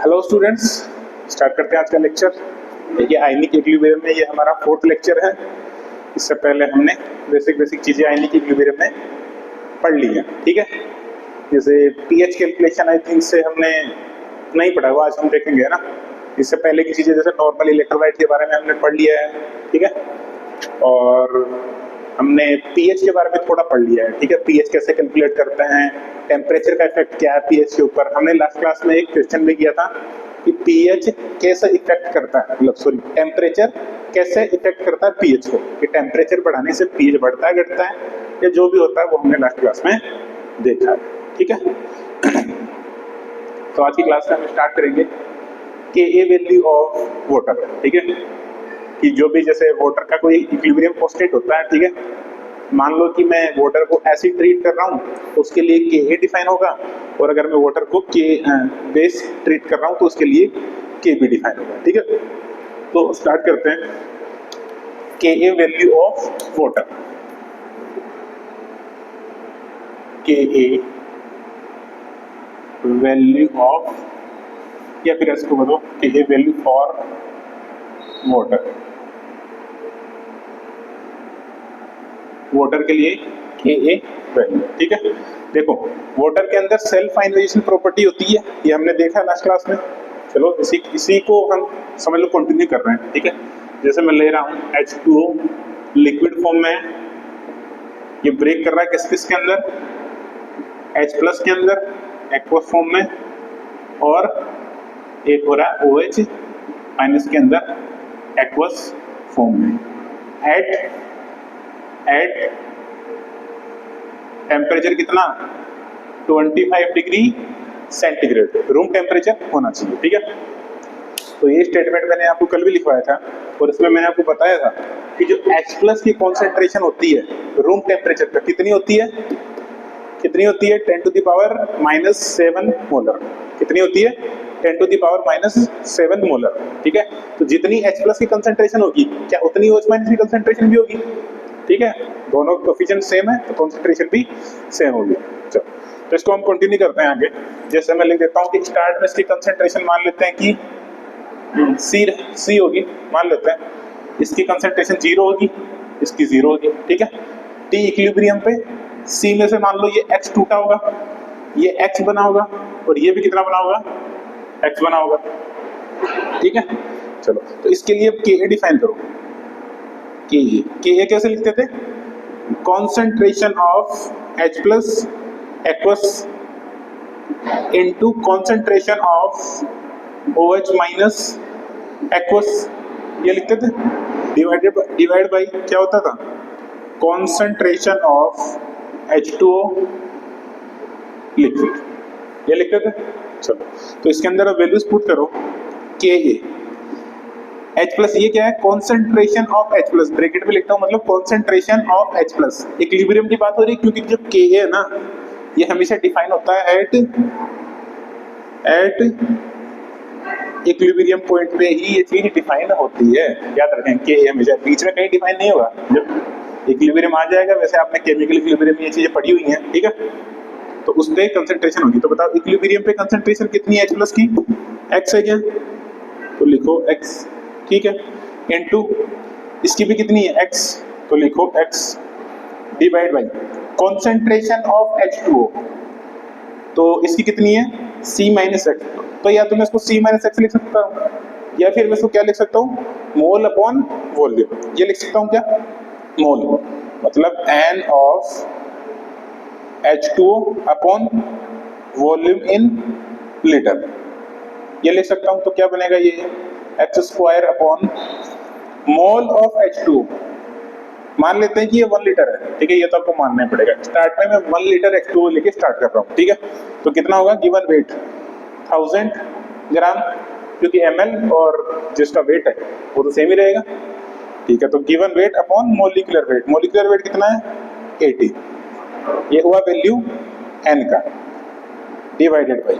Hello students, start करते हैं आज का लेक्चर। देखिए आयनिक इक्विलिब्रियम में ये हमारा 4th लेक्चर है। इससे पहले हमने बेसिक चीजें आयनिक इक्विलिब्रियम में पढ़ ली है, ठीक है। जैसे पीएच कैलकुलेशन आई थिंक से हमने नहीं पढ़ा हुआ, आज हम देखेंगे, है ना। इससे पहले की चीजें जैसे नॉर्मल इलेक्ट्रोलाइट के बारे में हमने पढ़ लिया है, ठीक है। और हमने पीएच के बारे में थोड़ा पढ़ लिया है, ठीक है। पीएच कैसे कैलकुलेट करते हैं, टेम्परेचर का इफेक्ट क्या है पीएच के ऊपर। हमने लास्ट क्लास में एक क्वेश्चन भी किया था कि पीएच कैसे इफेक्ट करता है, मतलब सॉरी टेम्परेचर कैसे इफेक्ट करता है पीएच को, कि टेम्परेचर बढ़ाने से पीएच बढ़ता है घटता है या जो भी होता है, वो हमने लास्ट क्लास में देखा है, ठीक है। तो आज की क्लास में हम स्टार्ट करेंगे के ए वैल्यू ऑफ वाटर, ठीक है। कि जो भी जैसे वाटर का कोई इक्विलिब्रियम कांस्टेंट होता है, ठीक है। मान लो कि मैं वाटर को एसिड ट्रीट कर रहा हूँ, उसके लिए के ए डिफाइन होगा, और अगर मैं वाटर को के बेस ट्रीट कर रहा हूँ तो उसके लिए के बी डिफाइन होगा, ठीक है। तो स्टार्ट करते हैं। के ए वैल्यू ऑफ वाटर, के ए वैल्यू ऑफ, या फिर इसको बोलो के A value for water. Water के लिए के ए वैल्यू, ठीक है। देखो वाटर के अंदर सेल्फ आयनाइजेशन प्रॉपर्टी होती है, ये हमने देखा लास्ट क्लास में। चलो इसी को हम समझ लो कंटिन्यू कर रहे हैं, ठीक है। जैसे मैं ले रहा हूँ H2O लिक्विड फॉर्म में, ये ब्रेक कर रहा है किस किस के अंदर, H+ के अंदर एक्वस फॉर्म में, और एक हो रहा है OH- के अंदर एक्वस फॉर्म में। एट टेम्परेचर कितना, 25 डिग्री सेंटीग्रेड रूम टेम्परेचर होना चाहिए, ठीक है। तो ये स्टेटमेंट मैंने आपको कल भी लिखवाया था, और इसमें मैंने आपको बताया था कि जो H+ की कॉन्सेंट्रेशन होती है रूम टेम्परेचर पर कितनी होती है, 10⁻⁻7 मोलर। कितनी होती है, 10⁻⁻7 मोलर, ठीक है। तो जितनी H+ की कंसेंट्रेशन होगी, क्या उतनी OH- की कंसेंट्रेशन भी होगी, ठीक है। दोनों कोफिशिएंट सेम है तो कंसेंट्रेशन भी सेम होगी। चलो तो इसको हम कंटिन्यू करते हैं आगे। जैसे मैं लिख देता हूँ कि स्टार्ट में इसकी कंसेंट्रेशन मान लेते हैं कि सी होगी, मान लेते हैं। इसकी कंसेंट्रेशन 0 होगी, इसकी 0 होगी, ठीक है। टी इक्विलिब्रियम पे सी में से मान लो ये X टूटा होगा, ये X बना होगा, और ये भी कितना बना होगा, X बना होगा, ठीक है। चलो तो इसके लिए के ए डिफाइन करो। के ए कैसे लिखते थे, concentration of H+ aqueous into concentration of OH- aqueous, ये लिखते थे। डिवाइड बाई क्या होता था, कॉन्सेंट्रेशन ऑफ H2O लिक्विड, ये लिखते थे। चलो तो इसके अंदर वैल्यूज पुट करो। के ए H+, ये क्या है, कॉन्सेंट्रेशन ऑफ H+, ब्रैकेट में लिखता हूँ, मतलब कॉन्सेंट्रेशन ऑफ H+। इक्विलिब्रियम की बात हो रही है, क्योंकि जब के है ना, ये हमेशा डिफाइन होता है एट इक्विलिब्रियम पॉइंट पे ही ये चीज डिफाइन होती है। याद रखें के हमेशा बीच में कहीं डिफाइन नहीं होगा। जब इक्विलिब्रियम आ जाएगा, वैसे आपने केमिकल इक्विलिब्रियम ये चीजें पढ़ी हुई हैं, ठीक है, तो उस पे कंसेंट्रेशन होगी। तो बताओ इक्विलिब्रियम पे कंसेंट्रेशन कितनी है H+ की, X है क्या, तो लिखो X, ठीक है, इनटू इसकी भी कितनी है X, तो लिखो X, divide by concentration of H2O, तो इसकी कितनी है C- X। तो या तो मैं इसको C- X लिख सकता हूँ, या फिर मैं इसको क्या लिख सकता हूँ, मोल अपॉन वॉल्यूम, ये लिख सकता हूँ क्या, मोल, मतलब N of H2O upon volume in litre, ये लिख सकता हूँ। तो क्या बनेगा, ये X² upon mole of H2O, मान लेते हैं कि ये 1 लीटर है, ठीक है, ये तो आपको मानना पड़ेगा। स्टार्ट में मैं 1 लीटर H2O लेके स्टार्ट कर रहा हूँ, ठीक है। तो कितना होगा, गिवन वेट 1000 ग्राम, क्योंकि ml और जिसका वेट है वो तो सेम ही रहेगा, ठीक है। तो given weight upon molecular wait, molecular weight कितना है 80, ये हुआ वैल्यू n का, divided by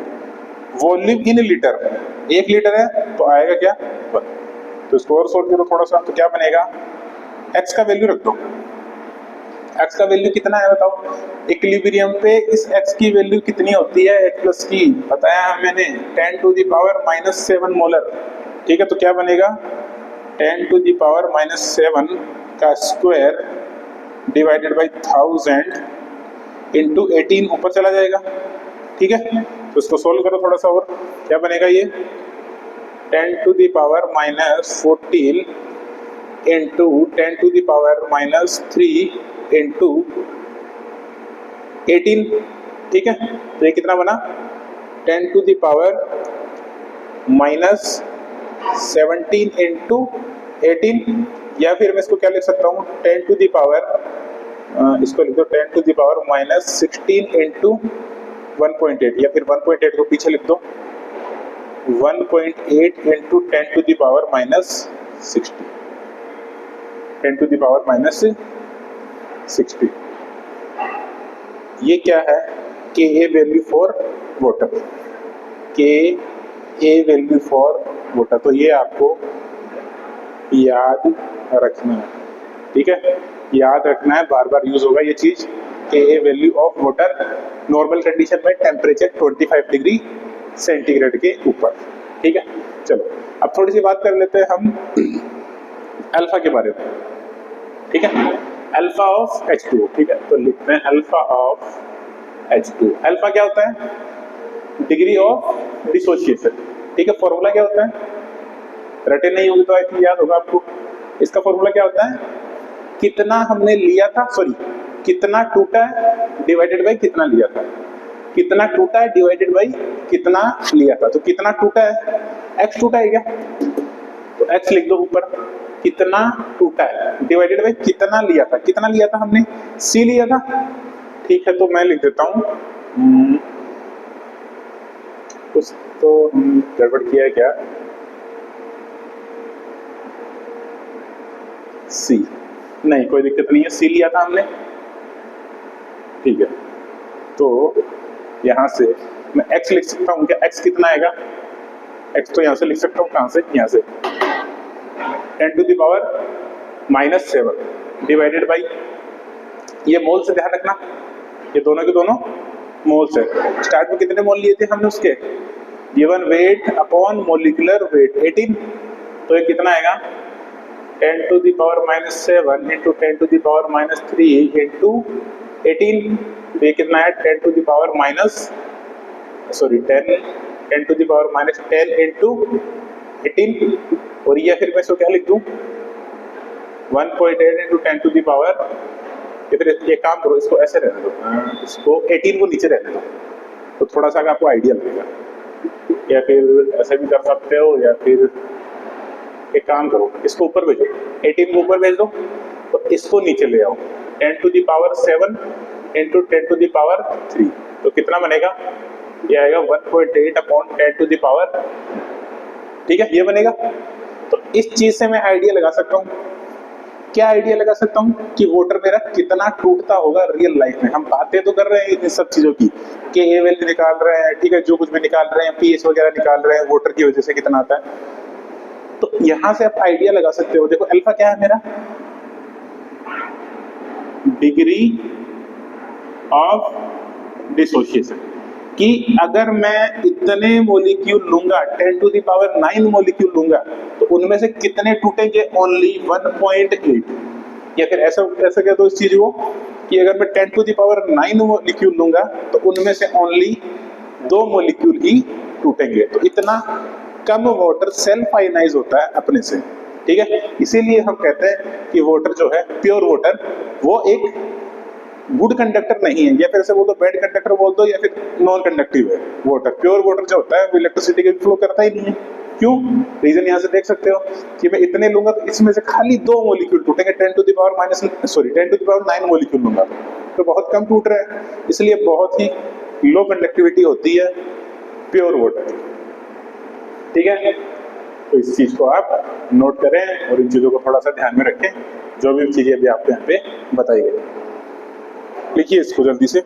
volume in litre, 1 litre है तो आएगा क्या 1। तो इसको और सोल्व करो थोड़ा सा, तो क्या बनेगा, x का वैल्यू रख दो, x का वैल्यू कितना है बताओ, इक्विलिब्रियम पे इस x की वैल्यू कितनी होती है, H प्लस की बताया है मैंने 10 टू द पावर -7 मोलर। ठीक है, तो क्या बनेगा 10 टू द पावर -7 का स्क्वायर डिवाइडेड बाई 1000 इंटू 18 ऊपर चला जाएगा। ठीक है, तो इसको सोल्व करो थोड़ा सा और, क्या बनेगा ये 10 to the power -14 into 10 to the power -3 into 18। ठीक है, तो ये कितना बना 10 टू द पावर -17 इंटू 18, या फिर मैं इसको क्या लिख सकता हूँ 10 टू द पावर इसको लिख दो 10 टू द पावर -16 इंटू 1.8, या फिर 1.8 को पीछे लिख दो 1.8 into 10 to the power -60, 10 to the power -60। ये क्या है के ए वैल्यू फॉर वाटर, के ए वैल्यू फॉर वाटर, तो ये आपको याद रखना है। ठीक है, याद रखना है, बार बार यूज होगा ये चीज, K A value of water normal condition में टेम्परेचर 25 डिग्री सेंटीग्रेड के ऊपर। ठीक है, चलो अब थोड़ी सी बात कर लेते हैं हम अल्फा के बारे में। ठीक है, अल्फा ऑफ H2O। ठीक है, तो लिखते हैं अल्फा ऑफ H2O। अल्फा क्या होता है, डिग्री ऑफ डिसोसिएशन। ठीक है, फॉर्मूला क्या होता है, रटे नहीं होगी तो आई थिंक याद होगा आपको। इसका फॉर्मूला क्या होता है, कितना हमने लिया था, सॉरी कितना टूटा है डिवाइडेड बाई कितना लिया था, कितना टूटा है डिवाइडेड बाई कितना लिया था। तो कितना टूटा है, x टूटा है क्या, तो x लिख दो ऊपर, कितना टूटा है डिवाइडेड बाई कितना लिया था, कितना लिया था हमने c लिया था। ठीक है, तो मैं लिख देता हूं कुछ तो गड़बड़ किया है क्या, c नहीं कोई दिक्कत नहीं है, c लिया था हमने। ठीक है, तो यहां से मैं x लिख सकता हूं क्या, x कितना आएगा, x तो यहां से लिख सकता हूं, कहां से, यहां से 10 to the power -7 divided by, ये मोल से ध्यान रखना, ये दोनों के दोनों मोल से। स्टार्ट में कितने मोल लिए थे हमने उसके, given weight upon molecular weight 18, तो ये कितना आएगा 10 to the power -7 into 10 to the power -3 into 18, तो ये कितना है 10 to the power 10 to the power -10 into 18, और ये फिर मैं इसको क्या लिख दूं 1.8 इंटू 10 टू द पावर, या फिर ये काम करो इसको ऐसे रहने दो, इसको 18 को नीचे रहने दो, तो थोड़ा सा आपको आइडिया लगेगा, या फिर ऐसे भी कर सकते हो, या फिर एक काम करो इसको ऊपर भेजो, 18 को ऊपर भेज दो, तो इसको नीचे ले आओ 10 to the power 7 into 10 to the power 3, तो कितना बनेगा, ये आएगा 1.8 अपॉन 10 टू द पावर। ठीक है, ये बनेगा। तो इस चीज से मैं आइडिया लगा सकता हूँ, क्या आइडिया लगा सकता हूँ कि वाटर मेरा कितना टूटता होगा रियल लाइफ में। हम बातें तो कर रहे हैं इन सब चीजों की, कि ए वैल्यू निकाल रहे हैं, ठीक है, जो कुछ भी निकाल रहे हैं, पीएच वगैरह निकाल रहे हैं, वाटर की वजह से कितना आता है, तो यहां से आप आइडिया लगा सकते हो। देखो अल्फा क्या है मेरा, डिग्री ऑफ डिसोसिएशन, कि अगर मैं इतने मोलिक्यूल लूंगा 10 टू द पावर 9 मोलिक्यूल लूंगा, तो उनमें से कितने टूटेंगे, ओनली 1.8, या फिर ऐसा ऐसा कह दो इस चीज को कि अगर मैं 10 टू द पावर 9 मोलिक्यूल लूंगा तो उनमें से ओनली 2 मोलिक्यूल ही टूटेंगे। तो इतना कम वाटर सेल्फ आयनाइज होता है अपने से। ठीक है, इसीलिए हम कहते हैं कि वाटर जो है, प्योर वाटर, वो एक गुड कंडक्टर नहीं है, या फिर से बोल दो बैड कंडक्टर बोल दो, या फिर नॉन कंडक्टिव है वाटर। प्योर वाटर जो होता है वो इलेक्ट्रिसिटी के फ्लो करता ही नहीं है। क्यों, रीजन यहाँ से देख सकते हो कि मैं इतने लूंगा तो इसमें से खाली 2 मोलिक्यूल टूटेंगे, 10 टू द पावर 9 मोलिक्यूल लूंगा तो बहुत कम टूट रहे हैं, इसलिए बहुत ही लो कंडक्टिविटी होती है प्योर वाटर। ठीक है, तो इस चीज को आप नोट करें और इन चीजों को थोड़ा सा ध्यान में रखें, जो भी चीजें अभी आपको यहाँ पे बताई गई। लिखिए इसको जल्दी से।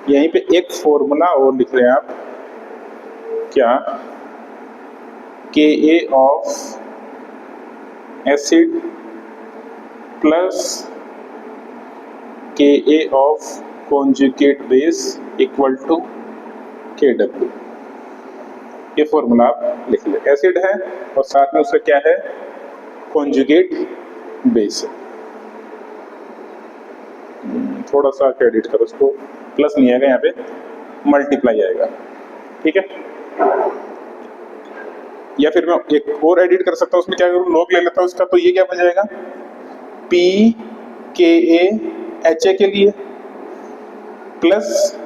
यहीं पे एक फॉर्मूला और लिख रहे हैं आप, क्या Ka of acid plus Ka of conjugate base equal to Kw। ये फॉर्मूला आप लिख ले। एसिड है और साथ में उसका क्या है, कॉन्जुगेट बेस। थोड़ा सा एडिट करो उसको, प्लस नहीं आएगा यहाँ पे, मल्टीप्लाई आएगा, ठीक है। या फिर मैं एक और एडिट कर सकता हूँ, उसमें क्या करूँ, लॉग ले लेता हूँ इसका, तो ये क्या बन जाएगा, पी के ए एच ए के लिए प्लस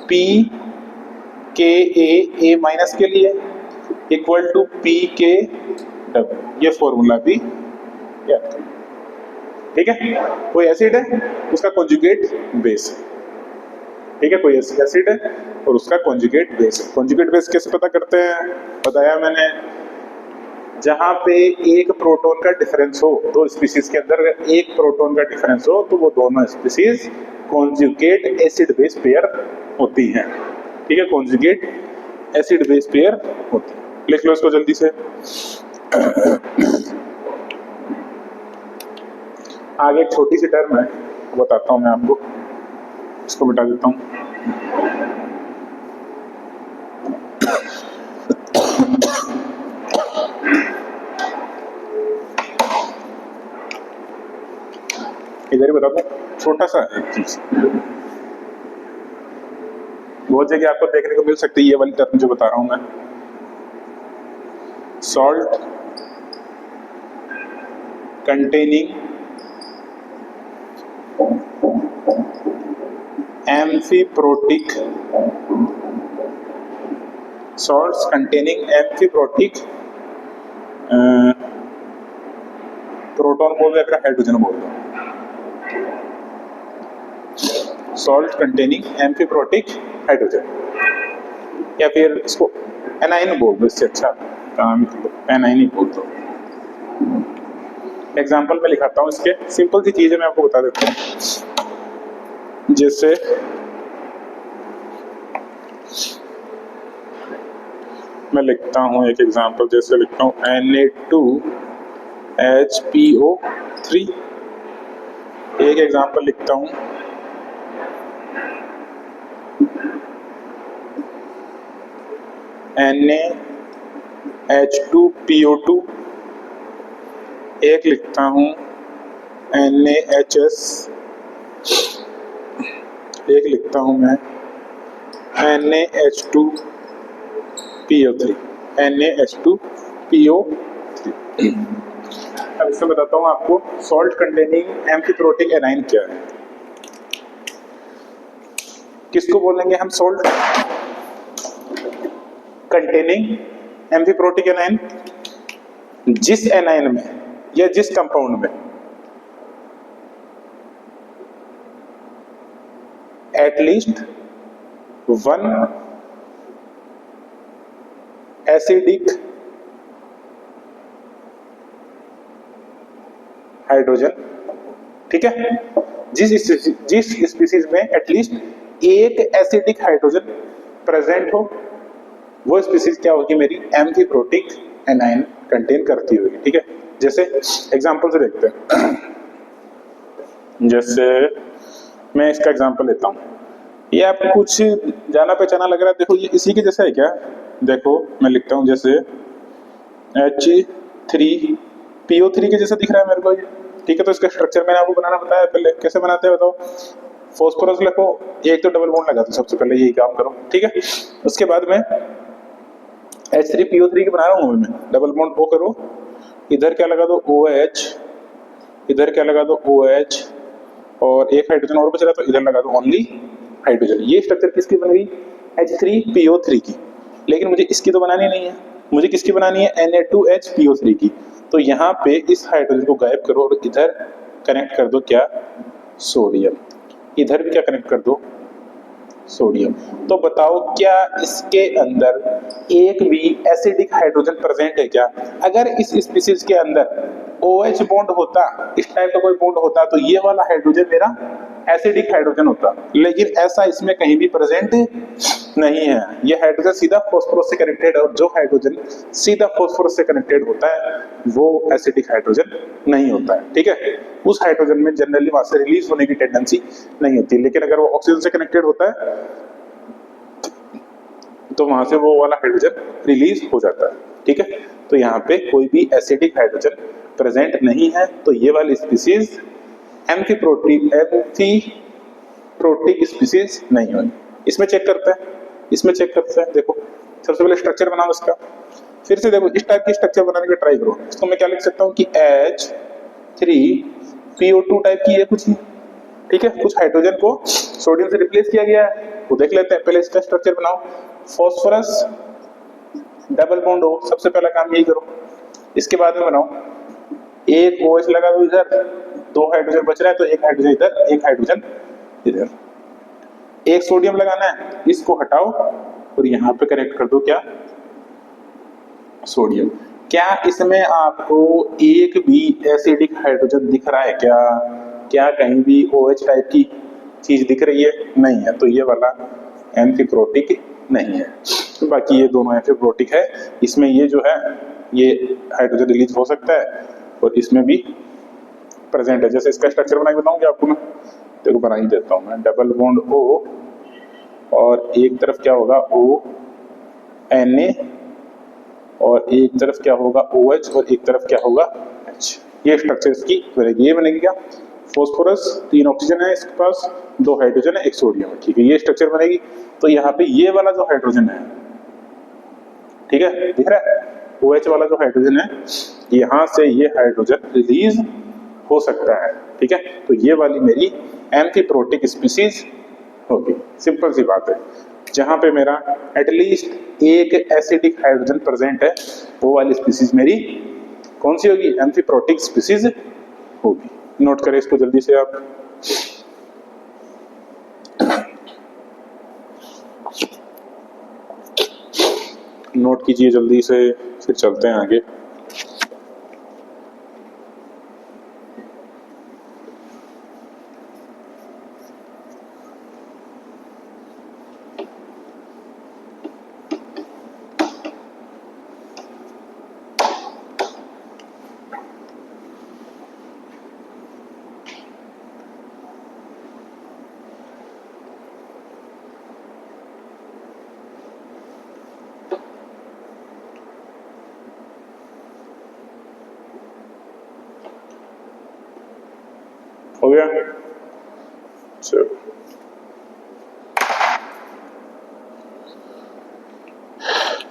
पी के ए माइनस के लिए इक्वल टू पी के डब्ल्यू। ये फॉर्मूला भी याद करो, ठीक है। कोई एसिड है उसका कॉन्जुगेट बेस है, ठीक है, कोई एसिड है और उसका कॉन्जुगेट बेस है। कॉन्जुगेट बेस कैसे पता करते हैं, बताया मैंने, जहां पे एक प्रोटॉन का डिफरेंस हो, दो स्पीशीज के अंदर एक प्रोटॉन का डिफरेंस हो तो वो दोनों species conjugate acid base pair होती हैं, ठीक है, कॉन्जुगेट एसिड बेस पेयर होती है। लिख लो इसको जल्दी से। आगे एक छोटी सी टर्म है, बताता हूं मैं आपको, इसको मिटा देता हूं। इधर ही बता दो, छोटा सा एक चीज, बहुत जगह आपको देखने को मिल सकती है ये वाली टर्म जो बता रहा हूं मैं। Salt containing amphiprotic, salts containing amphiprotic, proton बोल दो या फिर हाइड्रोजन बोल दो, सॉल्ट कंटेनिंग एम्फीप्रोटिक हाइड्रोजन, या फिर इसको एनाइन बोल दो, इससे अच्छा काम एनाइन ही बोल दो। एग्जाम्पल में लिखाता हूँ इसके, सिंपल सी चीज है, मैं आपको बता देता हूँ। जैसे मैं लिखता हूँ एक एग्जाम्पल, जैसे लिखता हूँ Na2HPO3। एक एग्जाम्पल लिखता हूँ NaH2PO2। एक लिखता हूँ NaHS। एक लिखता हूँ मैं NaH2PO3, NaH2PO3। अब इसमें बताता हूँ आपको सॉल्ट कंटेनिंग एम्फीप्रोटिक एनाइन क्या है। किसको बोलेंगे हम सॉल्ट कंटेनिंग एम्फीप्रोटिक एनाइन? जिस एनाइन में या जिस कंपाउंड में एटलीस्ट वन एसिडिक हाइड्रोजन, ठीक है, जिस स्पीसीज में एटलीस्ट एक एसिडिक हाइड्रोजन प्रेजेंट हो, वो स्पीसीज क्या होगी मेरी, एम्फीप्रोटिक एनाइन कंटेन करती होगी, ठीक है। जैसे एग्जांपल से देखते हैं, जैसे मैं इसका एग्जांपल लेता हूं, ये आपको कुछ जाना पहचाना लग रहा है, देखो ये इसी के जैसा है क्या, देखो मैं लिखता हूं जैसे H3PO3 के जैसा दिख रहा है मेरे को ये, ठीक है। तो इसका स्ट्रक्चर मैंने आपको बनाना बताया पहले, कैसे बनाते हैं बताओ। फॉस्फोरस लिखो, एक तो डबल बॉन्ड लगा दो, सबसे पहले यही काम करो, ठीक है। उसके बाद में H3PO3 के बना रहा हूँ मैं, डबल बॉन्ड O करो, इधर क्या लगा दो OH, इधर क्या लगा दो OH, और एक हाइड्रोजन और बच रहा तो इधर लगा दो ओनली हाइड्रोजन। ये स्ट्रक्चर किसकी बन गई, H3PO3 की। लेकिन मुझे इसकी तो बनानी नहीं है, मुझे किसकी बनानी है, Na2HPO3 की। तो यहाँ पे इस हाइड्रोजन को गायब करो और इधर कनेक्ट कर दो क्या, सोडियम, इधर भी क्या कनेक्ट कर दो, सोडियम। तो बताओ क्या इसके अंदर एक भी एसिडिक हाइड्रोजन प्रेजेंट है क्या? अगर इस स्पीशीज के अंदर OH बॉन्ड होता, इस टाइप का कोई बॉन्ड होता, तो ये वाला हाइड्रोजन मेरा एसिडिक हाइड्रोजन होता, लेकिन ऐसा इसमें कहीं भी प्रेजेंट नहीं है। ये हाइड्रोजन सीधा फॉस्फोरस से कनेक्टेड है, और जो हाइड्रोजन सीधा फॉस्फोरस से कनेक्टेड होता है वो एसिडिक हाइड्रोजन नहीं होता है, ठीक है। उस हाइड्रोजन में जनरली वहां से रिलीज होने की टेंडेंसी नहीं होती, लेकिन अगर वो ऑक्सीजन से कनेक्टेड होता है तो वहां से वो वाला हाइड्रोजन रिलीज हो जाता है, ठीक है। तो यहाँ पे कोई भी एसिडिक हाइड्रोजन प्रेजेंट नहीं है, तो ये वाली स्पीसीज एम्फीप्रोटिक स्पीसीज नहीं होगी। इसमें चेक करते हैं, इसमें चेक करते हैं। देखो सबसे पहले स्ट्रक्चर बनाओ इसका, फिर से देखो इस टाइप की स्ट्रक्चर बनाने का ट्राई करो। इसको मैं क्या लिख सकता हूँ कि H3PO2 टाइप की है कुछ ही, ठीक है। कुछ हाइड्रोजन को सोडियम से रिप्लेस किया गया है, वो देख लेते हैं। पहले इसका स्ट्रक्चर बनाओ, फॉस्फोरस डबल बॉन्ड हो, सबसे पहला काम यही करो। इसके बाद में बनाओ एक OH लगा दो इधर, 2 हाइड्रोजन बच रहा है तो एक हाइड्रोजन इधर, एक हाइड्रोजन इधर। एक सोडियम लगाना है, इसको हटाओ और यहाँ पे कनेक्ट कर दो क्या, सोडियम। क्या इसमें आपको एक भी एसिडिक हाइड्रोजन दिख रहा है क्या? क्या कहीं भी OH टाइप की चीज दिख रही है? नहीं है, तो ये वाला एम्फीप्रोटिक नहीं है। बाकी ये दोनों एम्फीप्रोटिक है। इसमें ये जो है ये हाइड्रोजन रिलीज हो सकता है और इसमें भी प्रेजेंट है। जैसे इसका स्ट्रक्चर बना के बताऊंगा आपको मैं, देखो बना ही देता हूं मैं। डबल बॉन्ड O और एक तरफ क्या होगा ONA और एक तरफ क्या होगा OH और एक तरफ क्या होगा H। ये स्ट्रक्चर इसकी बनेगी। ये बनेगी क्या, फॉस्फोरस, 3 ऑक्सीजन है इसके पास, 2 हाइड्रोजन है, 1 सोडियम है, ठीक है। ये स्ट्रक्चर बनेगी। तो यहाँ पे ये वाला जो हाइड्रोजन है, ठीक है, दिख रहा है OH वाला जो हाइड्रोजन है, यहाँ से ये हाइड्रोजन रिलीज हो सकता है, ठीक है। तो ये वाली मेरी एम्फीप्रोटिक स्पीसीज होगी। सिंपल सी बात है, जहां पे मेरा एटलीस्ट एक एसिडिक हाइड्रोजन प्रेजेंट है वो वाली स्पीसीज मेरी कौन सी होगी, एम्फीप्रोटिक स्पीसीज होगी। नोट करें इसको जल्दी से आप। नोट कीजिए जल्दी से, फिर चलते हैं आगे। हो गया,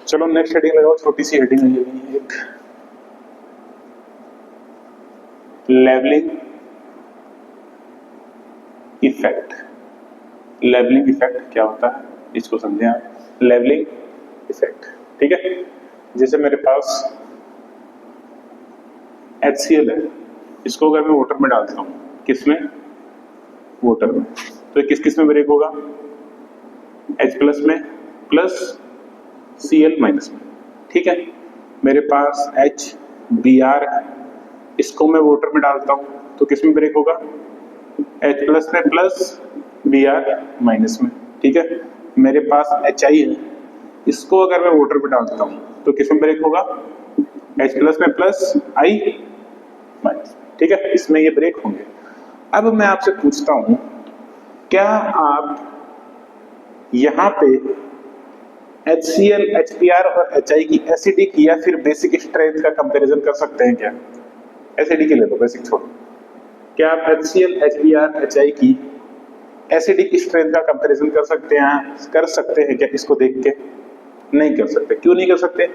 चलो नेक्स्ट हेडिंग लगाओ। छोटी सी हेडिंग है ये, एक लेवलिंग इफेक्ट। लेवलिंग इफेक्ट क्या होता है इसको समझें आप। लेवलिंग इफेक्ट, ठीक है। जैसे मेरे पास HCl है, इसको अगर मैं वाटर में डालता हूँ, किसमें, वाटर में, तो किस किस में ब्रेक होगा, H प्लस में प्लस Cl माइनस में, ठीक है। मेरे पास HBr है, इसको मैं वाटर में डालता हूँ तो किस में ब्रेक होगा, H प्लस में प्लस Br माइनस में, ठीक है। मेरे पास HI है, इसको अगर मैं वाटर में डालता हूँ तो किस में ब्रेक होगा, H प्लस में प्लस I माइनस, ठीक है। इसमें ये ब्रेक होंगे। अब मैं आपसे पूछता हूं, क्या आप यहां पे HCl, HBr और HI की एसिडिक या फिर बेसिक स्ट्रेंथ का कंपैरिजन कर सकते हैं क्या? एसिडिक ले लो, बेसिक छोड़ो। क्या आप HCl, HBr, HI की एसिडिक स्ट्रेंथ का कंपैरिजन कर सकते हैं क्या इसको देख के? नहीं कर सकते। क्यों नहीं कर सकते?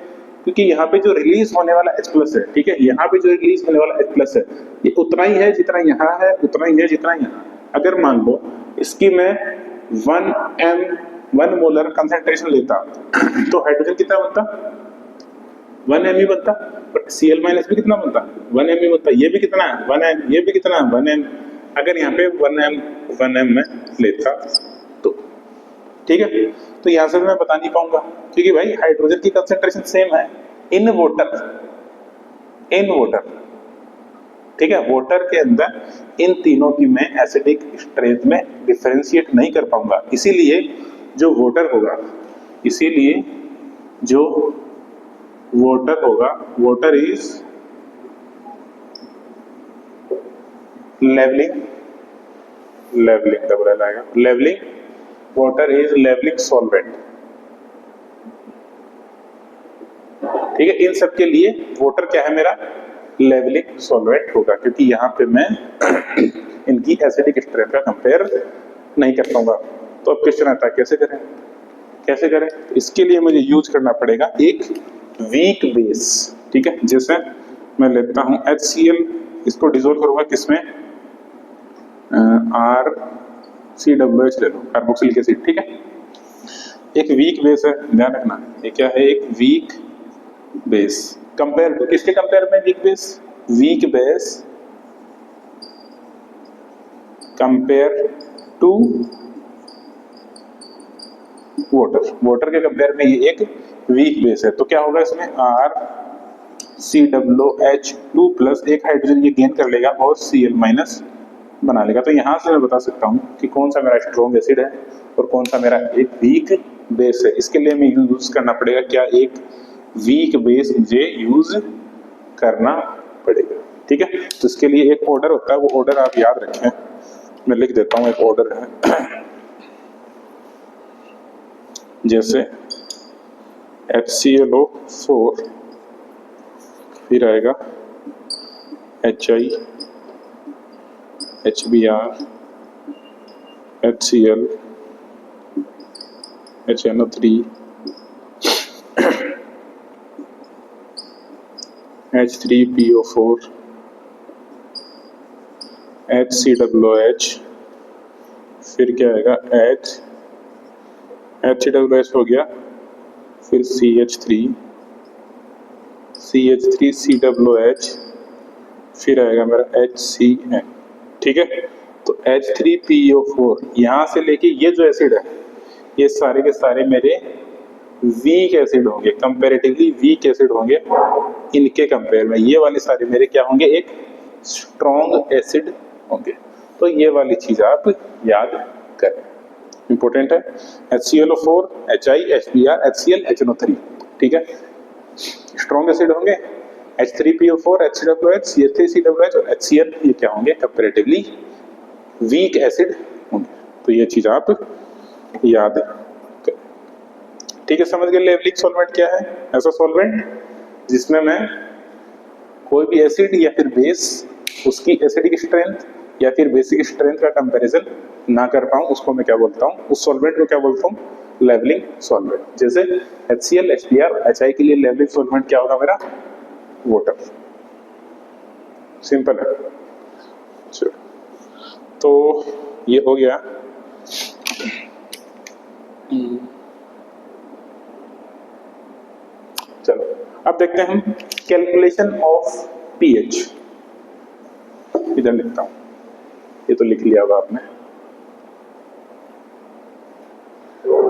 क्योंकि यहाँ पे जो रिलीज होने वाला H प्लस है, ठीक है, यहाँ पे जो रिलीज होने वाला H प्लस है ये उतना ही है जितना यहाँ है, उतना ही है जितना यहाँ। अगर मान लो इसकी मैं 1 मोलर कंसेंट्रेशन लेता तो हाइड्रोजन कितना बनता, 1 m ही बनता, बट Cl माइनस भी कितना बनता, 1 m ही बनता। ये भी कितना है, 1 m, ये भी कितना है, 1 m। अगर यहाँ पे 1 m में लेता तो, ठीक है। तो यहां से मैं बता नहीं पाऊंगा क्योंकि भाई हाइड्रोजन की कंसेंट्रेशन सेम है इन वाटर, ठीक है, वाटर के अंदर इन तीनों की मैं एसिडिक स्ट्रेंथ में डिफरेंशिएट नहीं कर पाऊंगा, इसीलिए जो वाटर होगा, इसीलिए जो वाटर होगा, water is levelling, levelling double आएगा, levelling, water is levelling solvent. ठीक है, इन सब के लिए वाटर क्या है मेरा, लेवलिंग सॉल्वेंट होगा, क्योंकि यहाँ पे मैं इनकी एसिडिक स्ट्रेंथ का कंपेयर नहीं कर पाऊंगा। तो अब क्वेश्चन आता है कैसे करें, कैसे करें? इसके लिए मुझे यूज करना पड़ेगा एक वीक बेस। ठीक है, जैसे मैं लेता हूं HCl, इसको डिसोल्व करूंगा किसमें, RCOH ले लो, कार्बोक्सिलिक एसिड। ठीक है, एक वीक बेस है, ध्यान रखना, ये क्या है, एक वीक बेस। कंपेयर टू किसके कंपेयर में weak base, weak base compare to water, water के कंपेयर में ये एक वीक बेस है। तो क्या होगा इसमें, RCOH2 प्लस एक हाइड्रोजन ये गेन कर लेगा और Cl माइनस बना लेगा। तो यहां से मैं बता सकता हूं कि कौन सा मेरा स्ट्रॉन्ग एसिड है और कौन सा मेरा एक वीक बेस है। इसके लिए मैं यूज करना पड़ेगा क्या, एक वीक बेस मुझे यूज करना पड़ेगा। ठीक है, तो इसके लिए एक ऑर्डर होता है, वो ऑर्डर आप याद रखें, मैं लिख देता हूं, एक ऑर्डर है जैसे HClO4, फिर आएगा HI, HBr, HCl, HNO3, H3PO4, HCOOH, फिर क्या आएगा, HCOOH हो गया, फिर CH3COH, फिर आएगा मेरा HCN। ठीक है, तो H3PO4 यहां से लेके ये जो एसिड है, ये सारे के सारे मेरे वीक एसिड होंगे, कंपैरेटिवली वीक एसिड होंगे इनके कंपेयर में। ये वाले सारे मेरे क्या होंगे, एक स्ट्रॉन्ग एसिड होंगे। तो ये वाली चीज आप याद करें, इंपॉर्टेंट है। HClO4, HI, HBr, HCl, HNO3। ठीक है, स्ट्रॉन्ग एसिड होंगे, H3PO4, HCOOH, CH3COOH और HCl, ये क्या होंगे, कंपैरेटिवली वीक एसिड होंगे। तो ये चीज आप याद करें। ठीक है, समझ गए लेवलिंग सॉल्वेंट क्या है, ऐसा सॉल्वेंट जिसमें मैं कोई भी एसिड या फिर बेस, उसकी एसिडिक स्ट्रेंथ या फिर बेसिक स्ट्रेंथ का कंपैरिजन ना कर पाऊं, उसको मैं क्या बोलता हूं, उस सॉल्वेंट को क्या बोलता हूं, लेवलिंग सॉल्वेंट। जैसे HCl, HBr, HI के लिए लेवलिंग सॉल्वेंट क्या होगा मेरा, वाटर। सिंपल है। चलो, तो ये हो गया। चलो अब देखते हैं हम कैलकुलेशन ऑफ पीएच। इधर लिखता हूं, ये तो लिख लिया होगा आपने,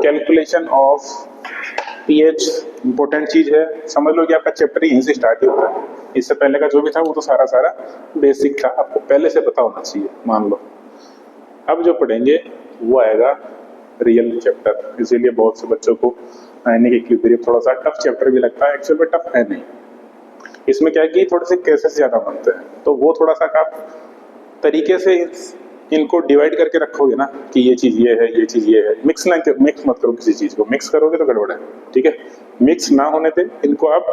कैलकुलेशन ऑफ पीएच इंपॉर्टेंट चीज है, समझ लो कि आपका चैप्टर यहीं से स्टार्ट ही होता है। इससे पहले का जो भी था वो तो सारा सारा बेसिक था, आपको पहले से पता होना चाहिए, मान लो। अब जो पढ़ेंगे वो आएगा रियल चैप्टर, इसीलिए बहुत से बच्चों को आइनिक इक्विलिब्रियम थोड़ा सा टफ चैप्टर भी लगता है, एक्चुअल में टफ है नहीं। इसमें क्या है कि थोड़े से केसेस ज्यादा बनते हैं, तो वो थोड़ा सा आप तरीके से इनको डिवाइड करके रखोगे ना कि ये चीज ये है, ये चीज ये है, मिक्स मत करो किसी चीज को, मिक्स करोगे तो गड़बड़ है। ठीक है, मिक्स ना होने दे, इनको आप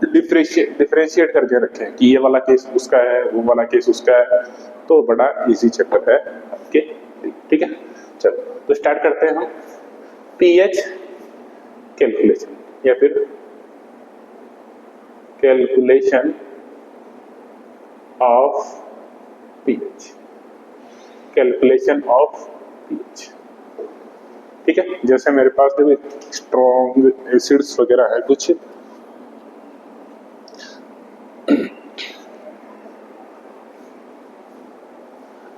डिफरेंशिएट करके रखें कि ये वाला केस उसका है, वो वाला केस उसका है, तो बड़ा इजी चैप्टर है आपके। ठीक है, चलो तो स्टार्ट करते हैं हम पीएच कैलकुलेशन, या फिर calculation of pH, calculation of pH. ठीक है, जैसे मेरे पास भी स्ट्रॉन्ग एसिड्स वगैरह है कुछ,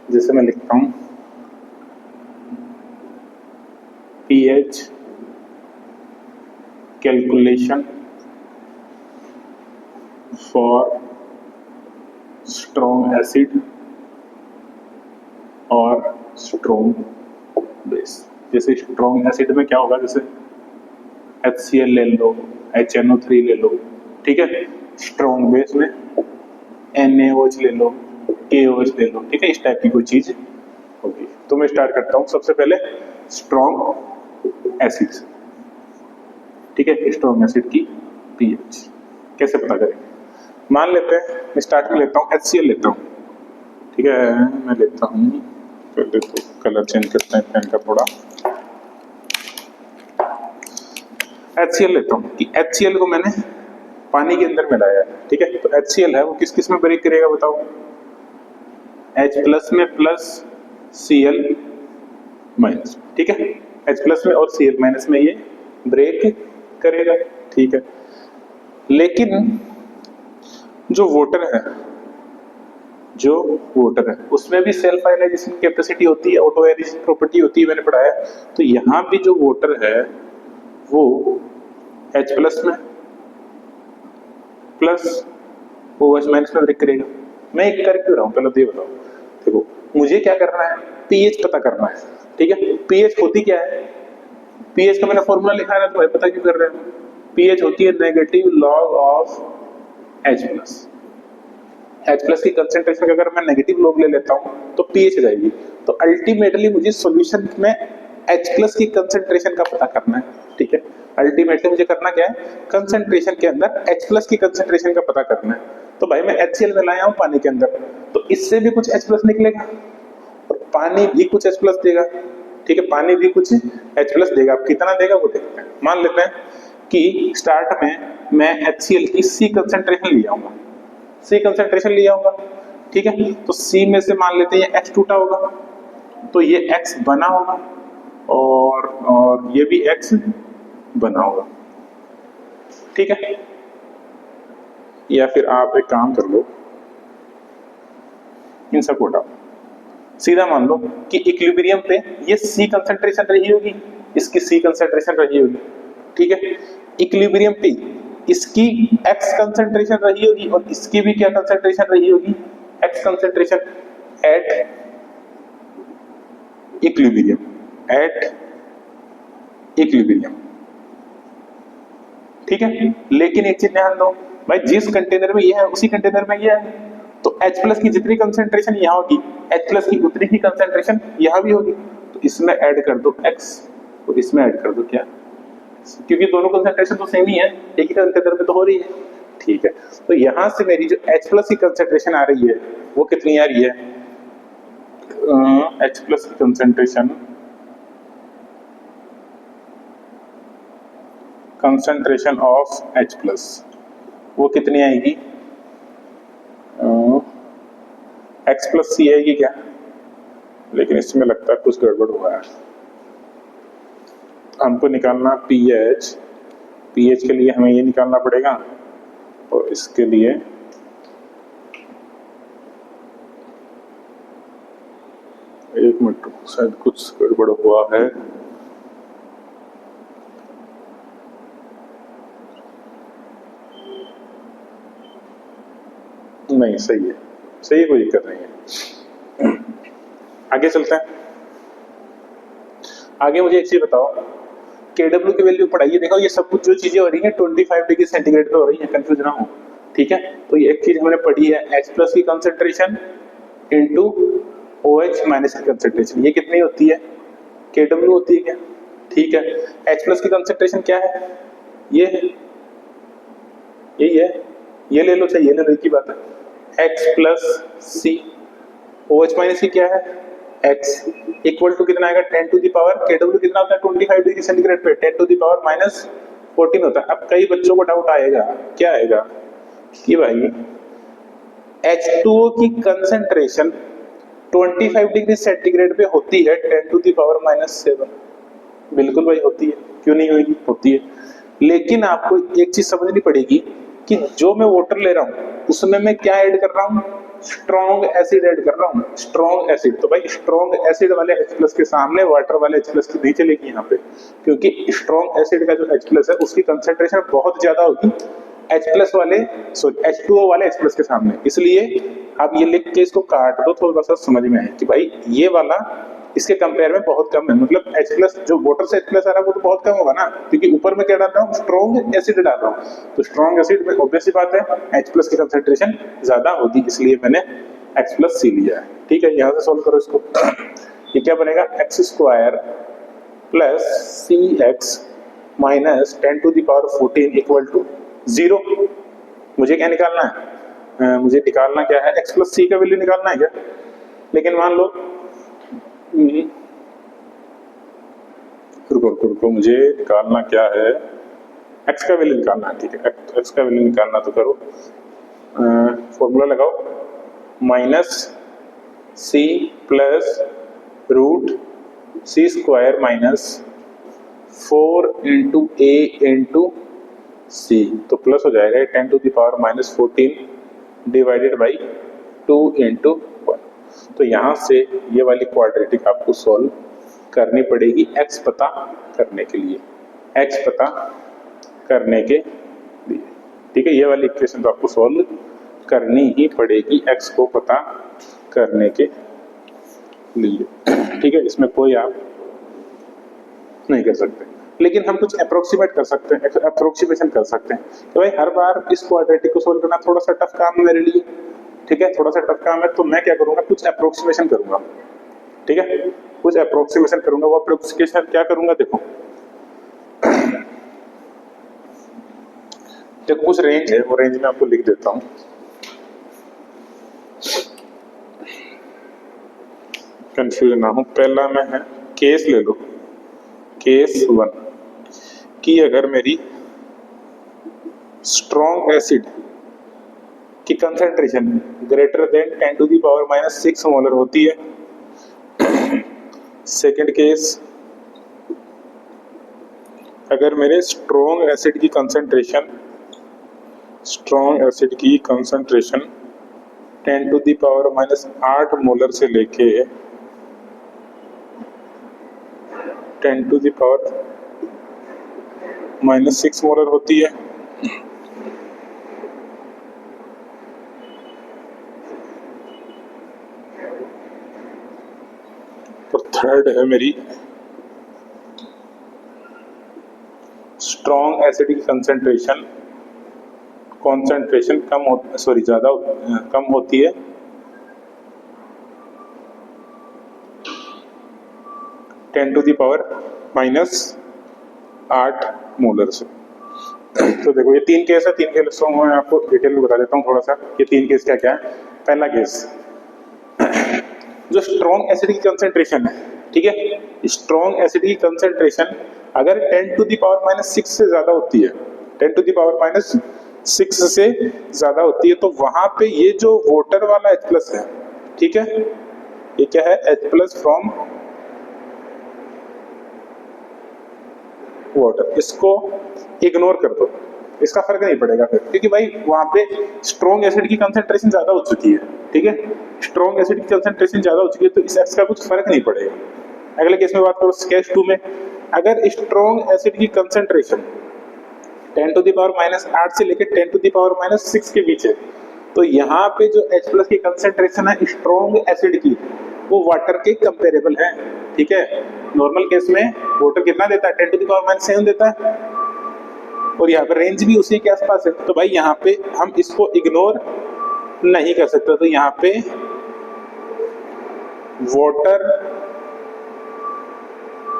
जैसे मैं लिखता हूं pH calculation for strong acid और स्ट्रॉन्ग बेस। जैसे स्ट्रॉन्ग एसिड में क्या होगा, जैसे HCl ले लो, HNO3 ले लो, ठीक है। स्ट्रॉन्ग बेस में NaOH ले लो, KOH ले लो, ठीक है, इस टाइप की कोई चीज होगी। तो मैं स्टार्ट करता हूं सबसे पहले स्ट्रॉन्ग एसिड, ठीक है। स्ट्रॉन्ग एसिड की pH कैसे पता करें? मान लेते हैं मैं स्टार्ट में लेता हूं HCl लेता हूं, ठीक है। मैं लेता हूं, पहले तो कलर चेंज करते हैं पेन का थोड़ा। HCl लेता हूं कि HCl को मैंने पानी के अंदर मिलाया है, ठीक है। तो HCl है वो किस किस में ब्रेक करेगा बताओ? H+ में प्लस Cl माइनस, ठीक है। H+ में और Cl माइनस में ये ब्रेक करेगा, ठीक है। लेकिन जो वाटर है उसमें भी सेल्फ आयनाइजेशन कैपेसिटी होती है, ऑटो आयनाइजेशन प्रॉपर्टी होती है, मैंने पढ़ाया। तो यहाँ भी जो वाटर है वो H+ में प्लस OH माइनस में ब्रेक करेगा। मैं एक कर क्यों रहा हूँ पहले तो ये बताओ। देखो मुझे क्या करना है, pH पता करना है, ठीक है। pH होती क्या है? pH का मैंने फॉर्मूला लिखा है ना, तुम्हें पता क्यों कर रहे हैं? pH होती है negative log of H+। H+ की कंसेंट्रेशन अगर मैं नेगेटिव लॉग ले लेता हूं तो pH जाएगी। तो अल्टीमेटली मुझे सॉल्यूशन में H+ की कंसेंट्रेशन का पता करना है, ठीक है। अल्टीमेटली मुझे करना क्या है, कंसेंट्रेशन के अंदर H+ की कंसेंट्रेशन का पता करना है। तो भाई मैं HCl में लाया हूं पानी के अंदर, तो इससे भी कुछ H+ निकलेगा और पानी भी कुछ H+ देगा, ठीक है। पानी भी कुछ H+ देगा। अब कितना देगा वो देखते हैं। मान लेते हैं कि स्टार्ट में मैं HCl की C कंसेंट्रेशन ले आऊंगा, C कंसेंट्रेशन ले आऊंगा, ठीक है। तो C में से मान लेते हैं X टूटा होगा, तो ये X बना होगा और ये भी X बना होगा, ठीक है। या फिर आप एक काम कर लो, इन सबको हटाओ, सीधा मान लो कि इक्विलिब्रियम पे ये C कंसेंट्रेशन रही होगी, इसकी C कंसेंट्रेशन रही होगी, ठीक है। इक्विलिब्रियम पे इसकी X कंसेंट्रेशन रही होगी और इसकी भी क्या कंसेंट्रेशन रही होगी, X कंसेंट्रेशन एट इक्विलिब्रियम, ठीक है। लेकिन एक चीज ध्यान दो भाई, जिस कंटेनर में ये है उसी कंटेनर में ये है, तो H+ की जितनी कंसेंट्रेशन यहाँ होगी H+ की उतनी ही कंसेंट्रेशन यहाँ भी होगी। तो इसमें ऐड कर दो X और इसमें ऐड कर दो क्या, क्योंकि दोनों कंसेंट्रेशन तो सेम ही है, एक ही कंटेनर में तो हो रही है, ठीक है। तो यहां से मेरी जो H+ की कंसेंट्रेशन आ रही है वो कितनी आ रही है, H+ की कंसेंट्रेशन ऑफ H+ वो कितनी आएगी, X+C आएगी क्या। लेकिन इसमें लगता है कुछ गड़बड़ हुआ है। हमको निकालना pH के लिए हमें ये निकालना पड़ेगा और इसके लिए एक मिनट, शायद कुछ गड़बड़ हुआ है। नहीं सही है, कोई दिक्कत नहीं है। आगे चलते हैं। आगे मुझे एक चीज बताओ, KW की वैल्यू पढ़ाइए। देखो ये सब कुछ जो चीजें हो रही हैं 25 डिग्री सेंटीग्रेड पे हो रही है, कंफ्यूज ना हो, ठीक है। तो ये एक चीज हमने पढ़ी है, H+ की कंसेंट्रेशन इनटू OH माइनस की कंसेंट्रेशन, ये कितनी होती है, KW होती है क्या, ठीक है। H+ की कंसेंट्रेशन क्या है, ये है, यही है, ये ले लो चाहे ये ले लो, एक ही बात है। X+C, OH माइनस की क्या है X, इक्वल टू कितना आएगा 10 टू द पावर, KW कितना होता है 25 डिग्री सेंटीग्रेड पे 10 टू द पावर -14 होता है। अब कई बच्चों को डाउट आएगा, क्या आएगा कि भाई H2O की कंसेंट्रेशन 25 डिग्री सेंटीग्रेड पे होती है 10 टू द पावर -7। बिल्कुल भाई होती है, क्यों नहीं होगी, होती है। लेकिन आपको एक चीज समझनी पड़ेगी कि जो मैं वाटर ले रहा हूं उसमें मैं क्या ऐड कर रहा हूं, स्ट्रॉन्ग एसिड ऐड कर रहा हूं, स्ट्रॉन्ग एसिड। तो भाई स्ट्रॉन्ग एसिड वाले H+ के सामने वाटर वाले H+ की नहीं चलेगी यहाँ पे, क्योंकि स्ट्रॉन्ग एसिड का जो H+ है उसकी कंसेंट्रेशन बहुत ज्यादा होगी H+ वाले H2O वाले H+ के सामने। इसलिए अब ये लिख के इसको काट दो, थोड़ा सा समझ में आए कि भाई ये वाला इसके कंपेयर में बहुत कम है, मतलब H प्लस जो वाटर से H प्लस आ रहा है वो तो बहुत कम होगा ना, क्योंकि ऊपर में क्या डाल रहा हूँ, स्ट्रॉन्ग एसिड डाल रहा हूँ, तो स्ट्रॉन्ग एसिड में ऑब्वियस सी बात है H प्लस की कंसेंट्रेशन ज्यादा होगी, इसलिए मैंने X प्लस सी लिया है। ठीक है, यहाँ से सोल्व करो इसको। ये क्या बनेगा, x square plus c x minus 10 to the power 14 equal to 0। मुझे क्या निकालना है, मुझे निकालना क्या है, एक्स प्लस सी का वैल्यू निकालना है क्या। लेकिन मान लो रुको मुझे निकालना क्या है, एक्स का वैल्यू निकालना है। ठीक है, एक्स का वैल्यू निकालना तो करो, फॉर्मूला लगाओ, minus c plus root c square minus 4 into a into c, तो प्लस हो जाएगा 10 to the power minus 14 divided by 2 into 1। तो यहाँ से ये वाली क्वाड्रेटिक आपको सॉल्व करनी पड़ेगी x पता करने के लिए, x पता करने के लिए। ठीक है, ये वाली इक्वेशन तो आपको सॉल्व करनी ही पड़ेगी x को पता करने के लिए। ठीक है, इसमें कोई आप नहीं कर सकते, लेकिन हम कुछ अप्रोक्सीमेट कर सकते हैं, अप्रोक्सीमेशन कर सकते हैं कि भाई हर बार इस क्वाड्रेटिक को सोल्व करना थोड़ा सा टफ काम है मेरे लिए। ठीक है, थोड़ा सा टफ काम है, तो मैं क्या करूंगा, कुछ अप्रोक्सीमेशन करूंगा। ठीक है, कुछ अप्रोक्सीमेशन करूंगा। वो अप्रोक्सीमेशन क्या करूंगा, देखो जब कुछ रेंज है, वो रेंज में आपको लिख देता हूं। कंफ्यूजन ना हो, पहला में है केस ले लो, केस 1 कि अगर मेरी स्ट्रॉन्ग एसिड की concentration greater than 10 to the power minus 6 molar होती है। सेकेंड केस, अगर मेरे स्ट्रॉन्ग एसिड की concentration 10 to the power minus 8 molar से लेके 10 to the power minus 6 molar होती है। और थर्ड है मेरी स्ट्रॉन्ग एसिड की कंसेंट्रेशन कम होती है 10 to the power minus 8 molar से। तो देखो ये 3 केस है, 3 केस तो मैं आपको डिटेल में बता देता हूँ थोड़ा सा, ये 3 केस क्या क्या है। पहला केस, जो स्ट्रॉन्ग एसिड की कंसेंट्रेशन है, ठीक है, स्ट्रॉन्ग एसिड की कंसेंट्रेशन अगर 10 टू द पावर माइनस 6 से ज्यादा होती है, 10 टू द पावर माइनस 6 से ज्यादा होती है, तो वहां पे ये जो वाटर वाला H प्लस है, ठीक है, ये क्या है, H प्लस फ्रॉम वाटर, इसको इग्नोर कर दो, इसका फर्क नहीं पड़ेगा फिर, क्योंकि भाई वहां पे स्ट्रॉन्ग एसिड की कंसेंट्रेशन ज्यादा हो चुकी है। ठीक है, स्ट्रॉन्ग एसिड की कंसेंट्रेशन ज्यादा हो चुकी है, तो इस एक्स का कुछ फर्क नहीं पड़ेगा। अगले केस में बात करो, केस 2 में अगर स्ट्रॉन्ग एसिड की concentration 10 to the power minus 8 से लेकर 10 टू द पावर माइनस 6 के बीच है, तो यहाँ पे जो H प्लस की कंसेंट्रेशन है स्ट्रॉन्ग एसिड की, वो वाटर के कंपेरेबल है। ठीक है, नॉर्मल केस में वाटर कितना देता है, 10 टू द पावर माइनस 7 देता है, और यहाँ पे रेंज भी उसी के आसपास है, तो भाई यहाँ पे हम इसको इग्नोर नहीं कर सकते, तो यहाँ पे वाटर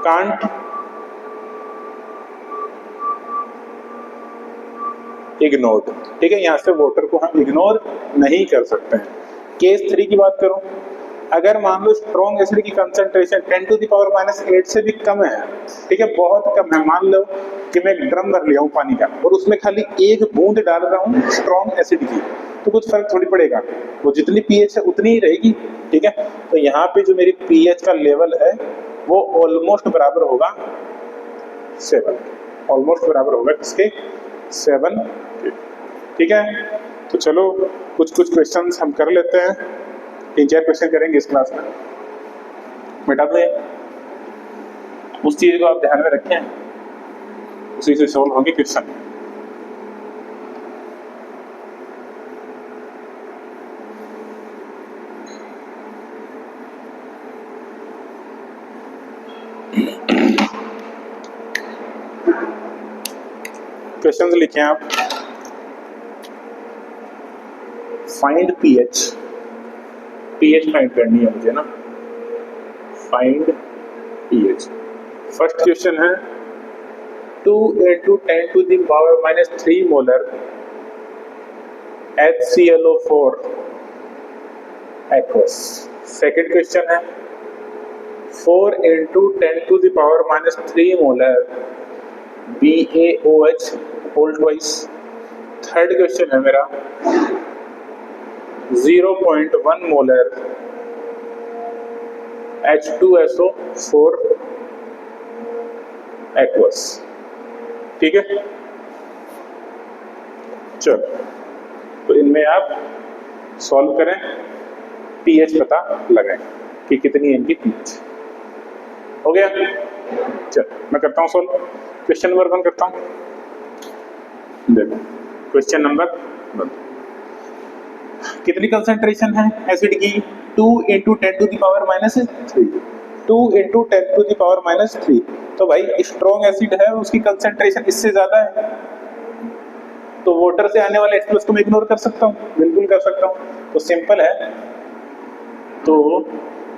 कांट इग्नोर्ड। ठीक है, यहाँ से वाटर को हम इग्नोर नहीं कर सकते हैं। केस 3 की बात करूं, अगर मान लो स्ट्रॉन्ग एसिड की concentration 10 to the power minus 8 से भी कम है, ठीक है, बहुत कम है, मान लो कि मैं एक ड्रम भर लिया हूँ पानी का और उसमें खाली एक बूंद डाल रहा हूँ स्ट्रॉन्ग एसिड की, तो कुछ फर्क थोड़ी पड़ेगा, वो जितनी पीएच है उतनी ही रहेगी। ठीक है, तो यहाँ पे जो मेरी पीएच का लेवल है वो ऑलमोस्ट बराबर होगा 7, ऑलमोस्ट बराबर होगा किसके, 7 के। ठीक है, तो चलो कुछ क्वेश्चंस हम कर लेते हैं, 3-4 क्वेश्चन करेंगे इस क्लास में, बेटा तो उस चीज को आप ध्यान में रखें, उसी से सॉल्व होंगे क्वेश्चन। क्वेश्चंस लिखे आप। फाइंड पीएच, पीएच फाइंड करनी है मुझे ना, फाइंड पीएच। फर्स्ट क्वेश्चन है 2 × 10⁻³ molar HClO4 aqueous। Second question है 4 × 10⁻³ molar BaOH whole twice. Third question है मेरा 0.1 मोलर H2SO4 aqueous। ठीक है, चलो तो इनमें आप सॉल्व करें, पीएच पता लगाएं कि कितनी है इनकी पीएच। हो गया, चलो मैं करता हूं सॉल्व। क्वेश्चन नंबर 1 करता हूं। देखो क्वेश्चन नंबर 1, कितनी कंसंट्रेशन है एसिड की? 2 × 10⁻³ 2 × 10⁻³ तो भाई स्ट्रॉन्ग एसिड है, उसकी कंसंट्रेशन इससे ज्यादा है, तो वाटर से आने वाले H+ को मैं इग्नोर कर सकता हूँ, बिल्कुल कर सकता हूँ। तो सिंपल है, तो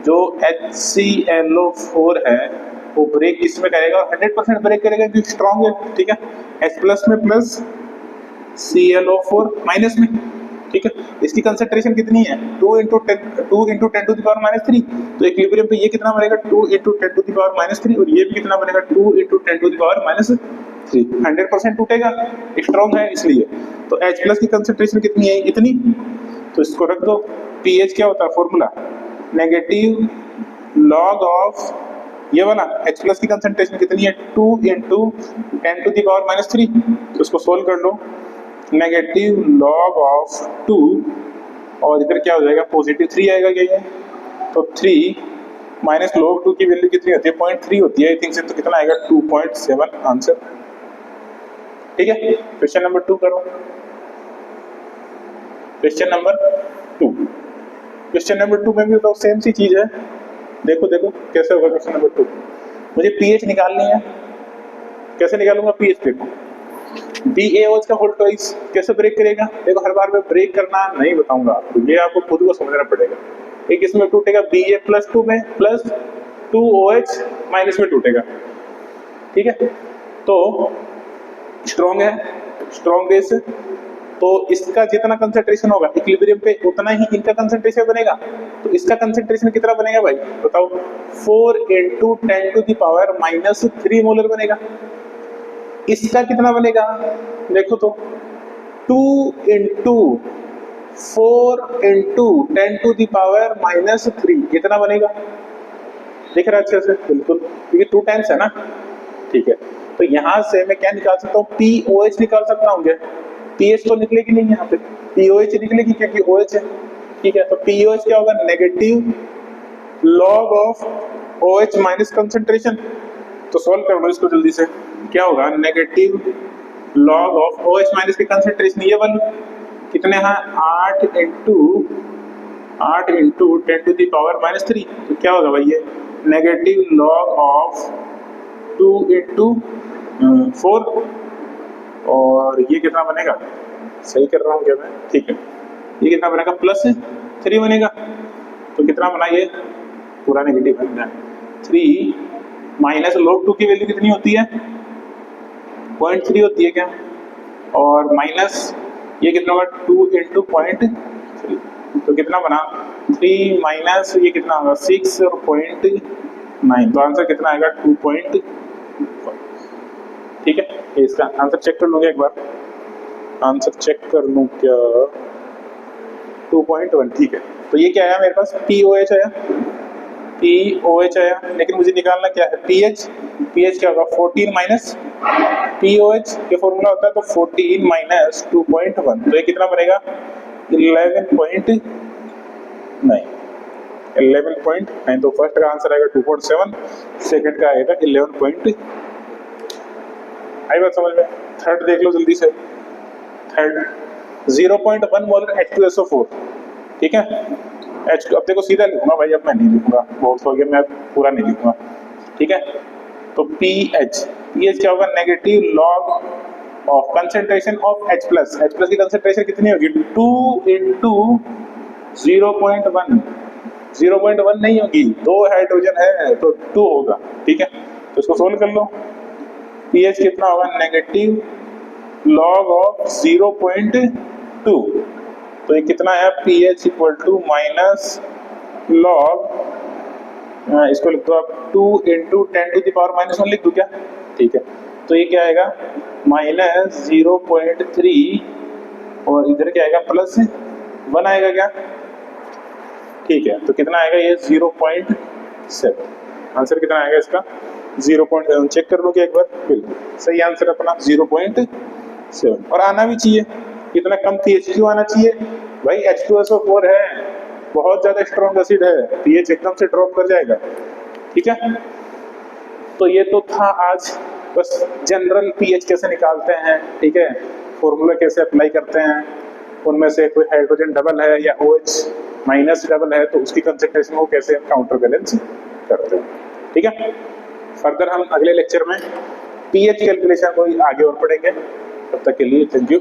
जो HClO4 है वो ब्रेक किसमें करेगा? 100% ब्रेक करेगा क्योंकि स्ट्रॉन्ग है। ठीक है, H+ में प्लस ClO4 माइनस में। ठीक है, इसकी कंसंट्रेशन कितनी है? 2 × 10⁻³ तो इक्विलिब्रियम पे ये कितना बनेगा? 2 × 10⁻³ और ये भी कितना बनेगा? 2 × 10⁻³ 100% टूटेगा, स्ट्रॉन्ग है इसलिए। तो H+ की कंसंट्रेशन कितनी है? इतनी। तो इसको रख दो। पीएच क्या होता है फॉर्मूला? नेगेटिव लॉग ऑफ ये वाला H+ की कंसंट्रेशन कितनी है? 2 × 10⁻³ तो इसको सोल्व कर लो। नेगेटिव लॉग ऑफ 2 और इधर क्या हो जाएगा? पॉजिटिव 3 आएगा क्या ये? तो 3 माइनस लॉग 2 की वैल्यू कितनी होती है? 0.3 होती है आई थिंक से, तो कितना आएगा? 2.7 आंसर। ठीक है, क्वेश्चन नंबर 2 करो। क्वेश्चन नंबर 2, क्वेश्चन नंबर 2 में भी तो सेम सी चीज है। देखो देखो कैसे होगा क्वेश्चन नंबर 2। मुझे पीएच निकालनी है, कैसे निकालूंगा पीएच? देखो BaOH का होल ट्वाइस कैसे ब्रेक करेगा? देखो हर बार मैं ब्रेक करना नहीं बताऊंगा आपको, ये आपको खुद को समझना पड़ेगा। एक इसमें टूटेगा Ba+2 में प्लस 2OH माइनस में टूटेगा। ठीक है, तो स्ट्रॉन्ग है, स्ट्रॉन्ग बेस है, तो इसका जितना कंसंट्रेशन होगा इक्विलिब्रियम पे उतना ही इनका कंसंट्रेशन बनेगा। तो इसका कंसंट्रेशन कितना बनेगा भाई बताओ? 4 × 10⁻³ मोलर बनेगा। इसका कितना बनेगा? देखो तो 2 × 4 × 10⁻³ इतना बनेगा। दिख रहा है अच्छे से? बिल्कुल, क्योंकि 2 टाइम्स है ना। ठीक है, तो यहां से मैं क्या निकाल सकता हूँ? POH निकाल सकता हूँ क्या? पीएच तो निकलेगी नहीं, यहाँ पे POH निकलेगी क्योंकि OH है। ठीक है, तो POH क्या होगा? Negative log of OH minus concentration. तो सॉल्व कर लो इसको जल्दी से। क्या होगा? Negative log of OH minus की कंसंट्रेशन ये वाली कितने हैं? 8 × 10⁻³ तो क्या होगा भाई? ये नेगेटिव लॉग ऑफ 2 × 4 और ये कितना बनेगा? सही कर रहा हूँ क्या मैं? ठीक है, ये कितना बनेगा? +3 बनेगा। तो कितना बना? ये पूरा नेगेटिव बन है। 3 माइनस log 2 की वैल्यू कितनी होती है? 0.3 होती है क्या? और माइनस ये कितना होगा? 2 × 0.3 तो कितना बना? 3 माइनस ये कितना होगा? 6 और 0.9 तो आंसर कितना आएगा? 2.5। ठीक है, इसका आंसर चेक कर लूंगा एक बार, आंसर चेक कर लूं क्या? 2.1। ठीक है, तो ये क्या आया मेरे पास? POH आया, POH आया, लेकिन मुझे निकालना क्या है? पीएच। पीएच क्या होगा? 14 माइनस POH के फॉर्मूला होता है, तो 14 माइनस 2.1 तो ये कितना बनेगा? 11.9 तो फर्स्ट का आंसर आएगा 2.7, सेकंड का आएगा 11. आई बात समझ में? थर्ड देख लो जल्दी से। Third 0.1 molar H2SO4। ठीक है, H2 अब देखो सीधा लिखूंगा भाई, अब मैं नहीं लिखूंगा, बहुत हो गया, मैं पूरा नहीं लिखूंगा। ठीक है, तो पीएच क्या होगा? Negative log of concentration of H plus की कंसेंट्रेशन कितनी होगी 2 इंटू 0.1 0.1 नहीं होगी, 2 हाइड्रोजन है तो 2 होगा। ठीक है, तो इसको सोल्व कर लो। pH कितना होगा नेगेटिव log ऑफ 0.2, तो ये कितना है pH equal to minus log, इसको लिख दो आप 2 इंटू 10 टू द पावर -1 लिख दो क्या? ठीक है, तो ये क्या आएगा माइनस 0.3 और इधर क्या आएगा +1 आएगा क्या? ठीक है, तो कितना आएगा ये 0.7। आंसर कितना आएगा इसका 0.7। चेक कर लो क्या एक बार? बिल्कुल सही आंसर अपना 0.7। और आना भी चाहिए, कितना कम pH क्यों आना चाहिए भाई? H2SO4 है, बहुत ज्यादा स्ट्रॉन्ग एसिड है, pH एकदम से ड्रॉप कर जाएगा। ठीक है, तो ये तो था आज बस जनरल pH कैसे निकालते हैं, ठीक है, फॉर्मूला कैसे अप्लाई करते हैं, उनमें से कोई हाइड्रोजन डबल है या OH माइनस डबल है तो उसकी कंसेंट्रेशन को कैसे हम काउंटर बैलेंस करते हैं। ठीक है, फर्दर हम अगले लेक्चर में pH कैलकुलेशन को आगे और पढ़ेंगे। तब तक के लिए थैंक यू।